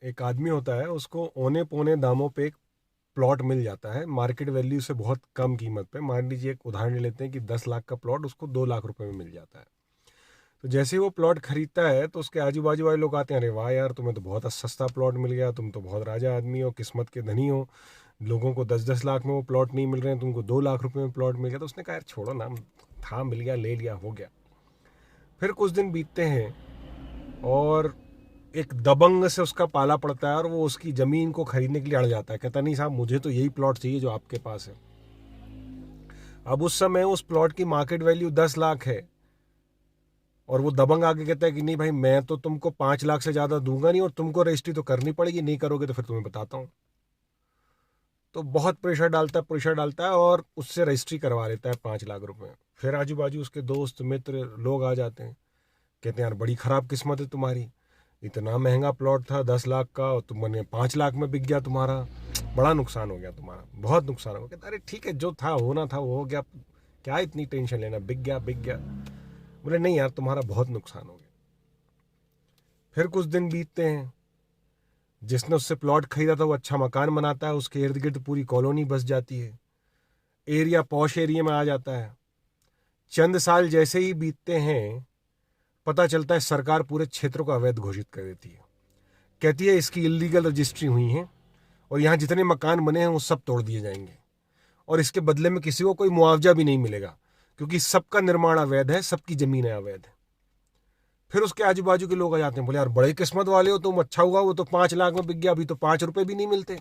एक आदमी होता है, उसको औने पौने दामों पे एक प्लॉट मिल जाता है, मार्केट वैल्यू से बहुत कम कीमत पे। मान लीजिए एक उदाहरण लेते हैं कि 10 लाख का प्लॉट उसको 2 लाख रुपए में मिल जाता है। तो जैसे ही वो प्लॉट खरीदता है तो उसके आजू बाजू वाले लोग आते हैं, अरे वाह यार, तुम्हें तो बहुत सस्ता प्लॉट मिल गया, तुम तो बहुत राजा आदमी हो, किस्मत के धनी हो। लोगों को 10-10 लाख में वो प्लॉट नहीं मिल रहे हैं, तुमको 2 लाख रुपए में प्लॉट मिल गया। तो उसने कहा यार छोड़ो ना, था, मिल गया, ले लिया, हो गया। फिर कुछ दिन बीतते हैं और एक दबंग से उसका पाला पड़ता है और वो उसकी ज़मीन को खरीदने के लिए अड़ जाता है। कहता नहीं साहब, मुझे तो यही प्लॉट चाहिए जो आपके पास है। अब उस समय उस प्लॉट की मार्केट वैल्यू 10 लाख है और वो दबंग आके कहता है कि नहीं भाई, मैं तो तुमको 5 लाख से ज़्यादा दूंगा नहीं और तुमको रजिस्ट्री तो करनी पड़ेगी, नहीं करोगे तो फिर तुम्हें बताता हूँ। तो बहुत प्रेशर डालता है और उससे रजिस्ट्री करवा लेता है 5 लाख रुपए। फिर आजू बाजू उसके दोस्त मित्र लोग आ जाते हैं, कहते हैं यार बड़ी ख़राब किस्मत है तुम्हारी, इतना महंगा प्लॉट था 10 लाख का और तुमने 5 लाख में बिक गया, तुम्हारा बड़ा नुकसान हो गया, तुम्हारा बहुत नुकसान हो गया। कहता अरे ठीक है, जो था होना था वो हो गया, क्या इतनी टेंशन लेना, बिक गया बिक गया। बोले नहीं यार, तुम्हारा बहुत नुकसान हो गया। फिर कुछ दिन बीतते हैं, जिसने उससे प्लॉट खरीदा था वो अच्छा मकान बनाता है, उसके इर्द गिर्द पूरी कॉलोनी बस जाती है, एरिया पॉश एरिया में आ जाता है। चंद साल जैसे ही बीतते हैं, पता चलता है सरकार पूरे क्षेत्र को अवैध घोषित कर देती है। कहती है इसकी इलीगल रजिस्ट्री हुई है और यहाँ जितने मकान बने हैं वो सब तोड़ दिए जाएंगे और इसके बदले में किसी को कोई मुआवजा भी नहीं मिलेगा, क्योंकि सबका निर्माण अवैध है, सबकी जमीनें अवैध है। फिर उसके आजू बाजू के लोग आ जाते हैं, बोले यार बड़े किस्मत वाले हो तुम, अच्छा हुआ वो तो 5 लाख में बिक गया, अभी तो 5 रुपए भी नहीं मिलते।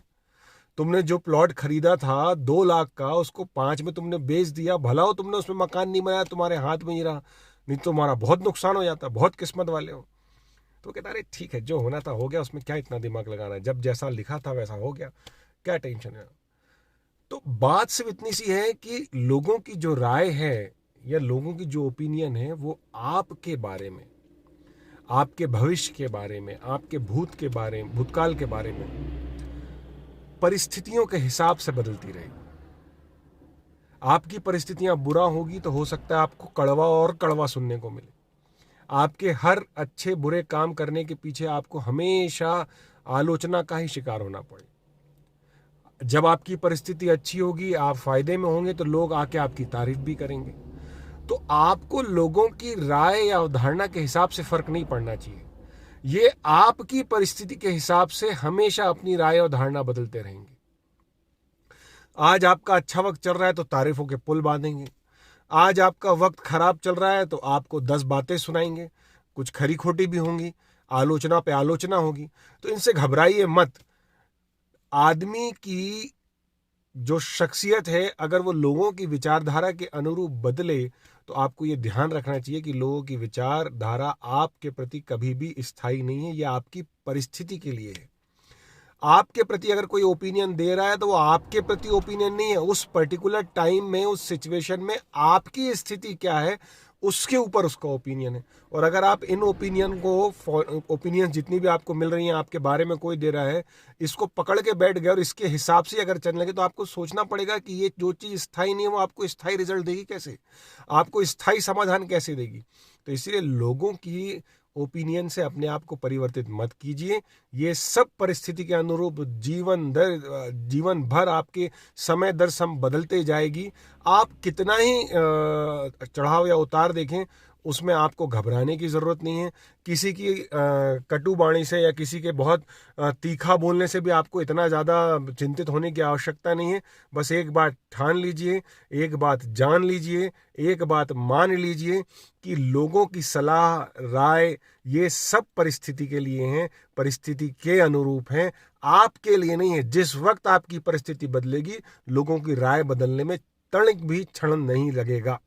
तुमने जो प्लॉट खरीदा था 2 लाख का, उसको 5 में तुमने बेच दिया, भला हो तुमने उसमें मकान नहीं बनाया, तुम्हारे हाथ में ही रहा, नहीं तो तुम्हारा बहुत नुकसान हो जाता, बहुत किस्मत वाले हो। तो कहता अरे ठीक है, जो होना था हो गया, उसमें क्या इतना दिमाग लगाना है, जब जैसा लिखा था वैसा हो गया, क्या टेंशन है। तो बात सिर्फ इतनी सी है कि लोगों की जो राय है या लोगों की जो ओपिनियन है वो आपके बारे में, आपके भविष्य के बारे में, आपके भूतकाल के बारे में, परिस्थितियों के हिसाब से बदलती रहेगी। आपकी परिस्थितियां बुरा होगी तो हो सकता है आपको कड़वा और कड़वा सुनने को मिले। आपके हर अच्छे बुरे काम करने के पीछे आपको हमेशा आलोचना का ही शिकार होना पड़े। जब आपकी परिस्थिति अच्छी होगी, आप फायदे में होंगे, तो लोग आके आपकी तारीफ भी करेंगे। तो आपको लोगों की राय या अवधारणा के हिसाब से फर्क नहीं पड़ना चाहिए। ये आपकी परिस्थिति के हिसाब से हमेशा अपनी राय और धारणा बदलते रहेंगे। आज आपका अच्छा वक्त चल रहा है तो तारीफों के पुल बांधेंगे, आज आपका वक्त खराब चल रहा है तो आपको 10 बातें सुनाएंगे, कुछ खरी खोटी भी होंगी, आलोचना पे आलोचना होगी। तो इनसे घबराइए मत। आदमी की जो शख्सियत है, अगर वो लोगों की विचारधारा के अनुरूप बदले, तो आपको ये ध्यान रखना चाहिए कि लोगों की विचारधारा आपके प्रति कभी भी स्थायी नहीं है, यह आपकी परिस्थिति के लिए है। आपके प्रति अगर कोई ओपिनियन दे रहा है तो वो आपके प्रति ओपिनियन नहीं है, उस पर्टिकुलर टाइम में, उस सिचुएशन में आपकी स्थिति क्या है उसके ऊपर उसका ओपिनियन है। और अगर आप इन ओपिनियन जितनी भी आपको मिल रही हैं, आपके बारे में कोई दे रहा है, इसको पकड़ के बैठ गए और इसके हिसाब से अगर चलने लगे, तो आपको सोचना पड़ेगा कि ये जो चीज़ स्थायी नहीं है वो आपको स्थायी रिजल्ट देगी कैसे, आपको स्थायी समाधान कैसे देगी। तो इसीलिए लोगों की ओपिनियन से अपने आप को परिवर्तित मत कीजिए। ये सब परिस्थिति के अनुरूप जीवन भर आपके समय दर समय बदलते जाएगी। आप कितना ही चढ़ाव या उतार देखें, उसमें आपको घबराने की ज़रूरत नहीं है। किसी की कटु वाणी से या किसी के बहुत तीखा बोलने से भी आपको इतना ज़्यादा चिंतित होने की आवश्यकता नहीं है। बस एक बात ठान लीजिए, एक बात जान लीजिए, एक बात मान लीजिए कि लोगों की सलाह, राय, ये सब परिस्थिति के लिए हैं, परिस्थिति के अनुरूप हैं, आपके लिए नहीं है। जिस वक्त आपकी परिस्थिति बदलेगी, लोगों की राय बदलने में तनिक भी क्षण नहीं लगेगा।